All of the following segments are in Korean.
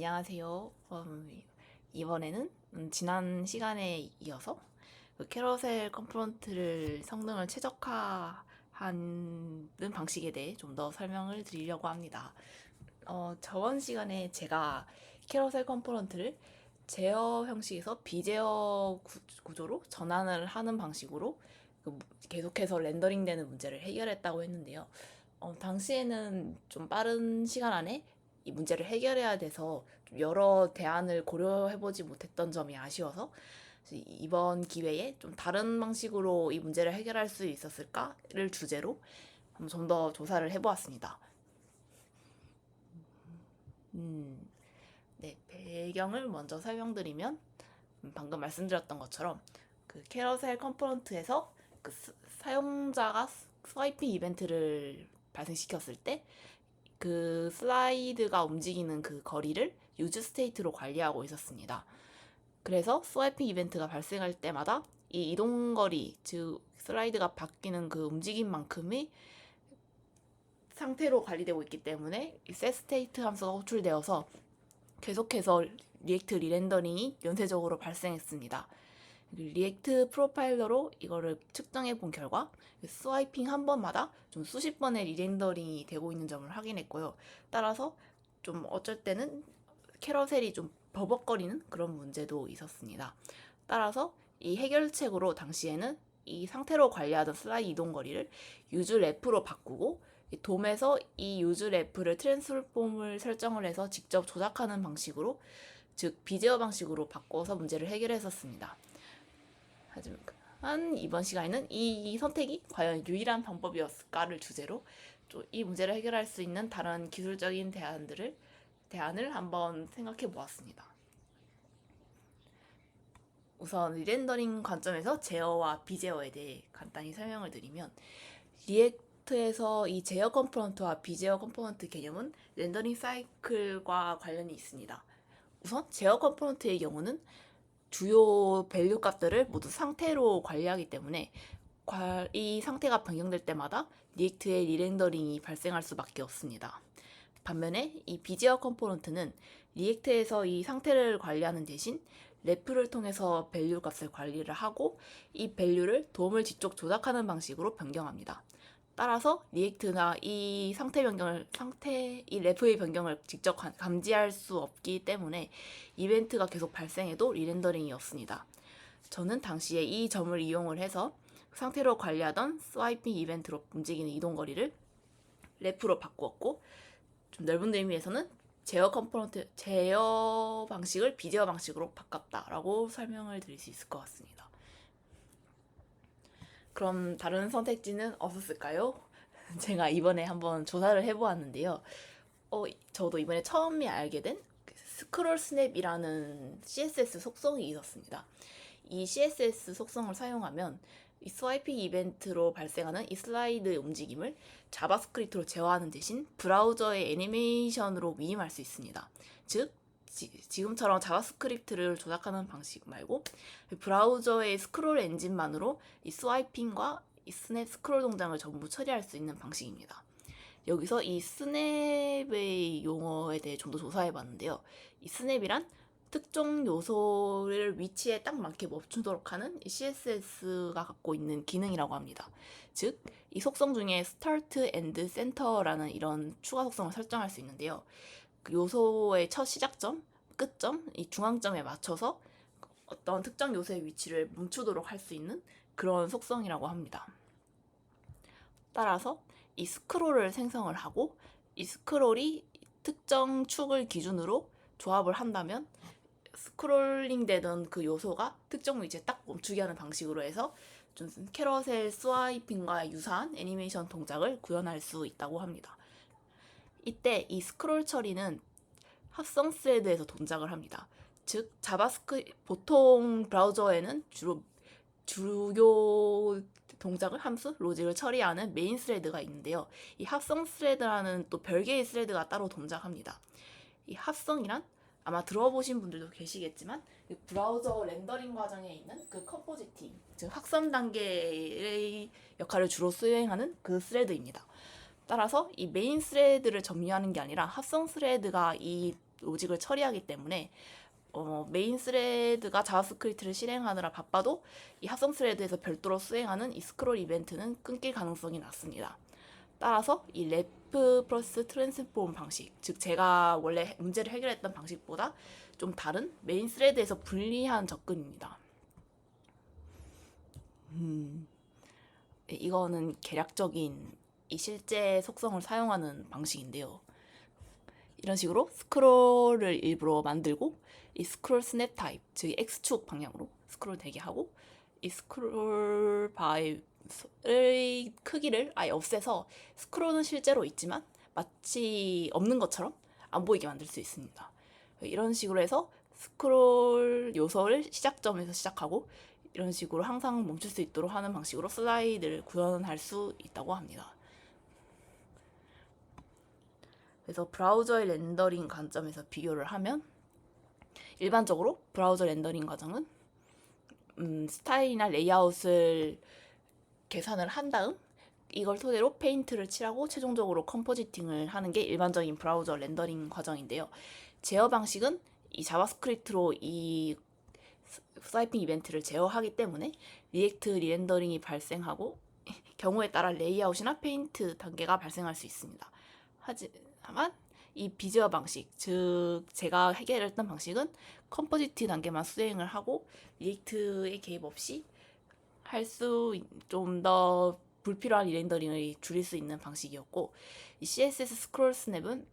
안녕하세요. 이번에는 지난 시간에 이어서 그 캐러셀 컴포넌트를 성능을 최적화하는 방식에 대해 좀 더 설명을 드리려고 합니다. 저번 시간에 제가 캐러셀 컴포넌트를 제어 형식에서 비제어 구조로 전환을 하는 방식으로 계속해서 렌더링되는 문제를 해결했다고 했는데요. 당시에는 좀 빠른 시간 안에 이 문제를 해결해야 돼서 좀 여러 대안을 고려해보지 못했던 점이 아쉬워서 이번 기회에 좀 다른 방식으로 이 문제를 해결할 수 있었을까를 주제로 좀 더 조사를 해보았습니다. 네, 배경을 먼저 설명드리면 방금 말씀드렸던 것처럼 그 캐러셀 컴포넌트에서 그 사용자가 스와이핑 이벤트를 발생시켰을 때 그 슬라이드가 움직이는 그 거리를 유즈 스테이트로 관리하고 있었습니다. 그래서 스와이핑 이벤트가 발생할 때마다 이 이동거리, 즉 슬라이드가 바뀌는 그 움직임만큼의 상태로 관리되고 있기 때문에 셋 스테이트 함수가 호출되어서 계속해서 리액트 리렌더링이 연쇄적으로 발생했습니다. 리액트 프로파일러로 이거를 측정해 본 결과 스와이핑 한 번마다 좀 수십 번의 리렌더링이 되고 있는 점을 확인했고요. 따라서 좀 어쩔 때는 캐러셀이 좀 버벅거리는 그런 문제도 있었습니다. 따라서 이 해결책으로 당시에는 이 상태로 관리하던 슬라이드 이동 거리를 유즈 랩으로 바꾸고 돔에서 이 유즈 랩을 트랜스폼을 설정을 해서 직접 조작하는 방식으로, 즉 비제어 방식으로 바꿔서 문제를 해결했었습니다. 하지만 이번 시간에는 이 선택이 과연 유일한 방법이었을까를 주제로 이 문제를 해결할 수 있는 다른 기술적인 대안을 한번 생각해 보았습니다. 우선 리렌더링 관점에서 제어와 비제어에 대해 간단히 설명을 드리면, 리액트에서 이 제어 컴포넌트와 비제어 컴포넌트 개념은 렌더링 사이클과 관련이 있습니다. 우선 제어 컴포넌트의 경우는 주요 밸류 값들을 모두 상태로 관리하기 때문에 이 상태가 변경될 때마다 리액트의 리렌더링이 발생할 수밖에 없습니다. 반면에 이 비제어 컴포넌트는 리액트에서 이 상태를 관리하는 대신 래프를 통해서 밸류 값을 관리를 하고 이 밸류를 돔을 뒤쪽 조작하는 방식으로 변경합니다. 따라서 리액트가 이 이 래프의 변경을 직접 감지할 수 없기 때문에 이벤트가 계속 발생해도 리렌더링이 없습니다. 저는 당시에 이 점을 이용을 해서 상태로 관리하던 스와이핑 이벤트로 움직이는 이동거리를 래프로 바꾸었고, 좀 넓은 의미에서는 제어 방식을 비제어 방식으로 바꿨다라고 설명을 드릴 수 있을 것 같습니다. 그럼 다른 선택지는 없었을까요? 제가 이번에 한번 조사를 해보았는데요. 저도 이번에 처음에 알게 된 스크롤 스냅이라는 CSS 속성이 있었습니다. 이 CSS 속성을 사용하면 이 스와이핑 이벤트로 발생하는 이 슬라이드 움직임을 자바스크립트로 제어하는 대신 브라우저의 애니메이션으로 위임할 수 있습니다. 즉, 지금처럼 자바스크립트를 조작하는 방식 말고 브라우저의 스크롤 엔진만으로 이 스와이핑과 이 스냅 스크롤 동작을 전부 처리할 수 있는 방식입니다. 여기서 이 스냅의 용어에 대해 좀 더 조사해 봤는데요. 이 스냅이란 특정 요소를 위치에 딱 맞게 멈추도록 하는 CSS가 갖고 있는 기능이라고 합니다. 즉, 이 속성 중에 Start and Center라는 이런 추가 속성을 설정할 수 있는데요. 그 요소의 첫 시작점, 끝점, 이 중앙점에 맞춰서 어떤 특정 요소의 위치를 멈추도록 할 수 있는 그런 속성이라고 합니다. 따라서 이 스크롤을 생성을 하고 이 스크롤이 특정 축을 기준으로 조합을 한다면 스크롤링 되던 그 요소가 특정 위치에 딱 멈추게 하는 방식으로 해서 좀 캐러셀 스와이핑과 유사한 애니메이션 동작을 구현할 수 있다고 합니다. 이때 이 스크롤 처리는 합성 스레드에서 동작을 합니다. 즉 보통 브라우저에는 주요 동작을 함수, 로직을 처리하는 메인 스레드가 있는데요. 이 합성 스레드라는 또 별개의 스레드가 따로 동작합니다. 이 합성이란 아마 들어보신 분들도 계시겠지만 브라우저 렌더링 과정에 있는 그 컴포지팅, 즉 확선 단계의 역할을 주로 수행하는 그 스레드입니다. 따라서 이 메인 스레드를 점유하는 게 아니라 합성 스레드가 이 로직을 처리하기 때문에 메인 스레드가 자바스크립트를 실행하느라 바빠도 이 합성 스레드에서 별도로 수행하는 이 스크롤 이벤트는 끊길 가능성이 낮습니다. 따라서 이 랩 플러스 트랜스폼 방식, 즉 제가 원래 문제를 해결했던 방식보다 좀 다른 메인 스레드에서 분리한 접근입니다. 이거는 개략적인 이 실제 속성을 사용하는 방식인데요. 이런 식으로 스크롤을 일부러 만들고 이 스크롤 스냅 타입, 즉 X축 방향으로 스크롤 되게 하고 이 스크롤 바의 크기를 아예 없애서 스크롤은 실제로 있지만 마치 없는 것처럼 안 보이게 만들 수 있습니다. 이런 식으로 해서 스크롤 요소를 시작점에서 시작하고 이런 식으로 항상 멈출 수 있도록 하는 방식으로 슬라이드를 구현할 수 있다고 합니다. 그래서 브라우저의 렌더링 관점에서 비교를 하면 일반적으로 브라우저 렌더링 과정은 스타일이나 레이아웃을 계산을 한 다음 이걸 토대로 페인트를 칠하고 최종적으로 컴포지팅을 하는 게 일반적인 브라우저 렌더링 과정인데요. 제어 방식은 이 자바스크립트로 이 스와이핑 이벤트를 제어하기 때문에 리액트 리렌더링이 발생하고 경우에 따라 레이아웃이나 페인트 단계가 발생할 수 있습니다. 하지만 이 비제어 방식, 즉 제가 해결했던 방식은 컴포지트 단계만 수행을 하고 리액트의 개입 없이 할 수 좀 더 불필요한 리렌더링을 줄일 수 있는 방식이었고, 이 CSS 스크롤 스냅은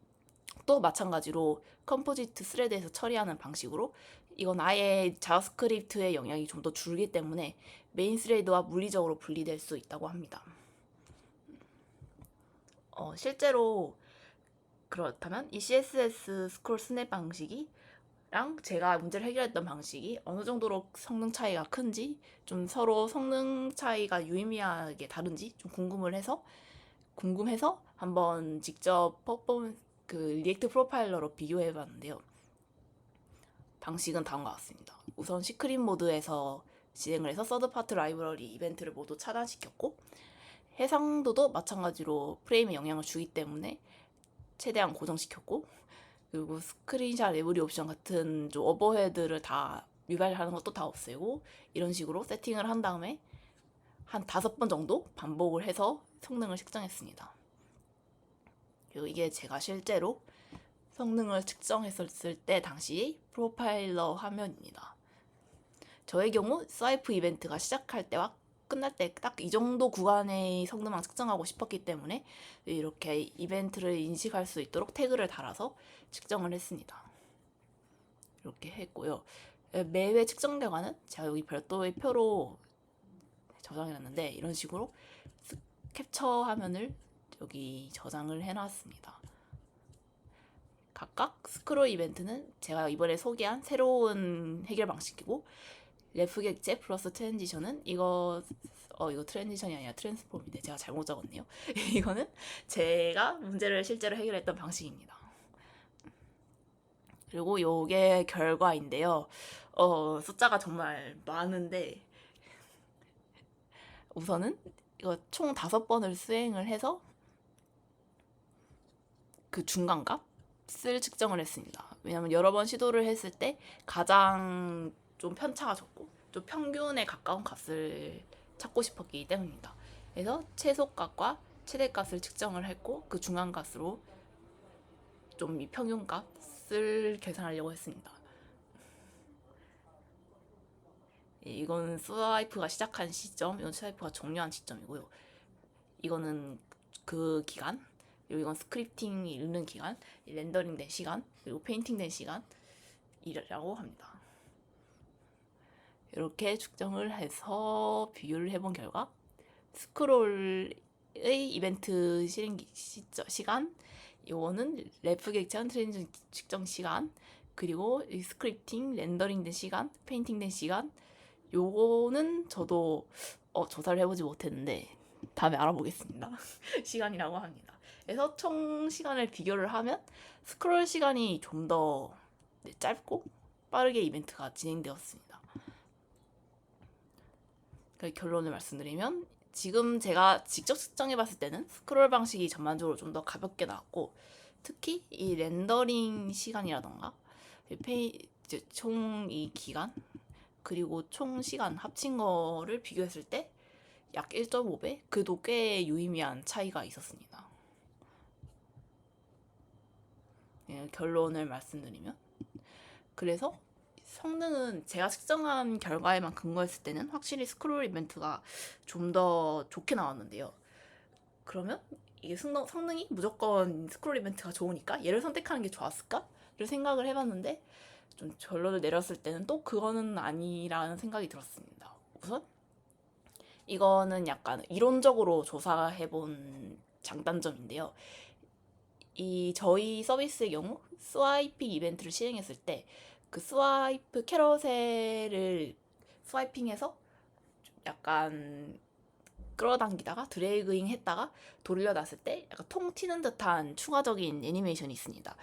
또 마찬가지로 컴포지트 스레드에서 처리하는 방식으로 이건 아예 자바스크립트의 영향이 좀 더 줄기 때문에 메인 스레드와 물리적으로 분리될 수 있다고 합니다. 실제로 그렇다면 이 CSS 스크롤 스냅 방식이 랑 제가 문제를 해결했던 방식이 어느 정도로 성능 차이가 큰지, 좀 서로 성능 차이가 유의미하게 다른지 좀 궁금해서 한번 직접 그 리액트 프로파일러로 비교해 봤는데요. 방식은 다음과 같습니다. 우선 시크릿 모드에서 진행을 해서 서드 파트 라이브러리 이벤트를 모두 차단시켰고, 해상도도 마찬가지로 프레임에 영향을 주기 때문에 최대한 고정시켰고, 그리고 스크린샷 에브리 옵션 같은 좀 오버헤드를 다 유발하는 것도 다 없애고 이런 식으로 세팅을 한 다음에 한 5번 정도 반복을 해서 성능을 측정했습니다. 그리고 이게 제가 실제로 성능을 측정했었을 때 당시 프로파일러 화면입니다. 저의 경우 스와이프 이벤트가 시작할 때와 끝날 때 딱 이 정도 구간의 성능만 측정하고 싶었기 때문에 이렇게 이벤트를 인식할 수 있도록 태그를 달아서 측정을 했습니다. 이렇게 했고요. 매회 측정 결과는 제가 여기 별도의 표로 저장해놨는데 이런 식으로 캡처 화면을 여기 저장을 해놨습니다. 각각 스크롤 이벤트는 제가 이번에 소개한 새로운 해결 방식이고, 래프 객체 플러스 트랜지션은 이거 트랜지션이 아니라 트랜스폼인데 제가 잘못 적었네요. 이거는 제가 문제를 실제로 해결했던 방식입니다. 그리고 요게 결과인데요. 숫자가 정말 많은데 우선은 이거 총 5번을 수행을 해서 그 중간값을 측정을 했습니다. 왜냐면 여러 번 시도를 했을 때 가장 좀 편차가 적고 좀 평균에 가까운 값을 찾고 싶었기 때문입니다. 그래서 최소값과 최대값을 측정을 했고 그 중간값으로 좀 이 평균값을 계산하려고 했습니다. 이건 스와이프가 시작한 시점, 이건 스와이프가 종료한 시점이고요. 이거는 그 기간, 그리고 이건 스크립팅이 읽는 기간, 렌더링 된 시간, 그리고 페인팅 된 시간이라고 합니다. 이렇게 측정을 해서 비교를 해본 결과 스크롤의 이벤트 실행 시간, 요거는 래프 객체한 트랜지션 측정 시간, 그리고 스크립팅, 렌더링 된 시간, 페인팅 된 시간, 요거는 저도 조사를 해보지 못했는데 다음에 알아보겠습니다. 시간이라고 합니다. 그래서 총 시간을 비교를 하면 스크롤 시간이 좀 더 짧고 빠르게 이벤트가 진행되었습니다. 결론을 말씀드리면 지금 제가 직접 측정해봤을 때는 스크롤 방식이 전반적으로 좀 더 가볍게 나왔고, 특히 이 렌더링 시간이라던가 총 이 기간 그리고 총 시간 합친 거를 비교했을 때 약 1.5배? 그도 꽤 유의미한 차이가 있었습니다. 예, 결론을 말씀드리면 그래서 성능은 제가 측정한 결과에만 근거했을 때는 확실히 스크롤 이벤트가 좀 더 좋게 나왔는데요. 그러면 이게 성능이 무조건 스크롤 이벤트가 좋으니까 얘를 선택하는 게 좋았을까?를 생각을 해봤는데 좀 결론을 내렸을 때는 또 그거는 아니라는 생각이 들었습니다. 우선 이거는 약간 이론적으로 조사해본 장단점인데요. 이 저희 서비스의 경우 스와이핑 이벤트를 실행했을 때 그 스와이프 캐러셀을 스와이핑해서 약간 끌어당기다가 드래그잉 했다가 돌려놨을 때 약간 통 튀는 듯한 추가적인 애니메이션이 있습니다.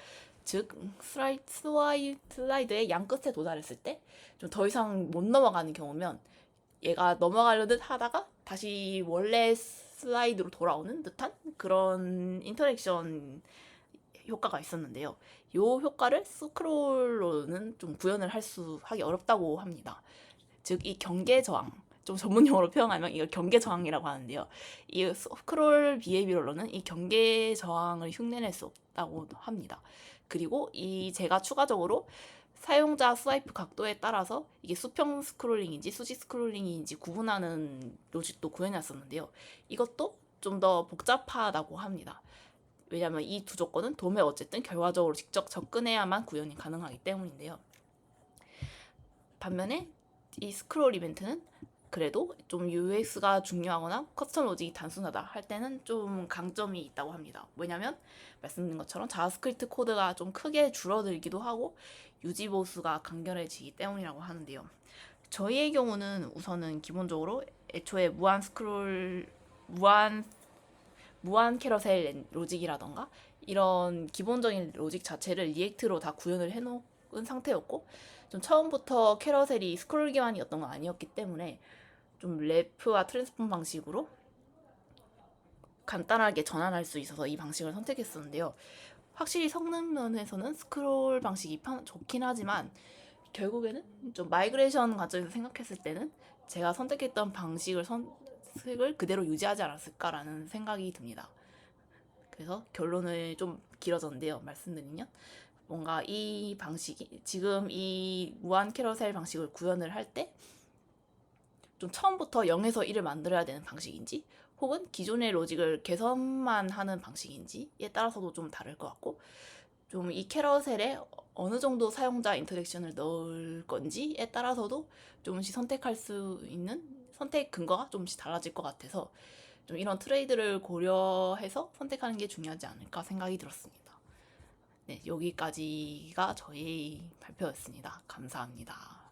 즉 슬라이드의 양 끝에 도달했을 때 좀 더 이상 못 넘어가는 경우면 얘가 넘어가려듯 하다가 다시 원래 슬라이드로 돌아오는 듯한 그런 인터랙션 효과가 있었는데요. 이 효과를 스크롤로는 좀 구현을 하기 어렵다고 합니다. 즉 이 경계 저항, 좀 전문 용어로 표현하면 이걸 경계 저항이라고 하는데요. 이 스크롤 비헤비어로는 이 경계 저항을 흉내낼 수 없다고 합니다. 그리고 이 제가 추가적으로 사용자 스와이프 각도에 따라서 이게 수평 스크롤링인지 수직 스크롤링인지 구분하는 로직도 구현해놨었는데요. 이것도 좀 더 복잡하다고 합니다. 왜냐하면 이 두 조건은 도매 어쨌든 결과적으로 직접 접근해야만 구현이 가능하기 때문인데요. 반면에 이 스크롤 이벤트는 그래도 좀 UX가 중요하거나 커스텀 로직이 단순하다 할 때는 좀 강점이 있다고 합니다. 왜냐면 말씀드린 것처럼 자바스크립트 코드가 좀 크게 줄어들기도 하고 유지 보수가 간결해지기 때문이라고 하는데요. 저희의 경우는 우선은 기본적으로 애초에 무한 캐러셀 로직이라던가 이런 기본적인 로직 자체를 리액트로 다 구현을 해놓은 상태였고 좀 처음부터 캐러셀이 스크롤 기반이었던 건 아니었기 때문에 좀 래프와 트랜스폼 방식으로 간단하게 전환할 수 있어서 이 방식을 선택했었는데요. 확실히 성능 면에서는 스크롤 방식이 좋긴 하지만 결국에는 좀 마이그레이션 관점에서 생각했을 때는 제가 선택했던 방식을 그대로 유지하지 않았을까라는 생각이 듭니다. 그래서 결론을 좀 길어졌는데요. 말씀드리면 뭔가 이 방식이 지금 이 무한 캐러셀 방식을 구현을 할 때 좀 처음부터 0에서 1을 만들어야 되는 방식인지 혹은 기존의 로직을 개선만 하는 방식인지에 따라서도 좀 다를 것 같고 좀 이 캐러셀에 어느 정도 사용자 인터랙션을 넣을 건지에 따라서도 조금씩 선택할 수 있는 선택 근거가 조금씩 달라질 것 같아서 좀 이런 트레이드를 고려해서 선택하는 게 중요하지 않을까 생각이 들었습니다. 네, 여기까지가 저희 발표였습니다. 감사합니다.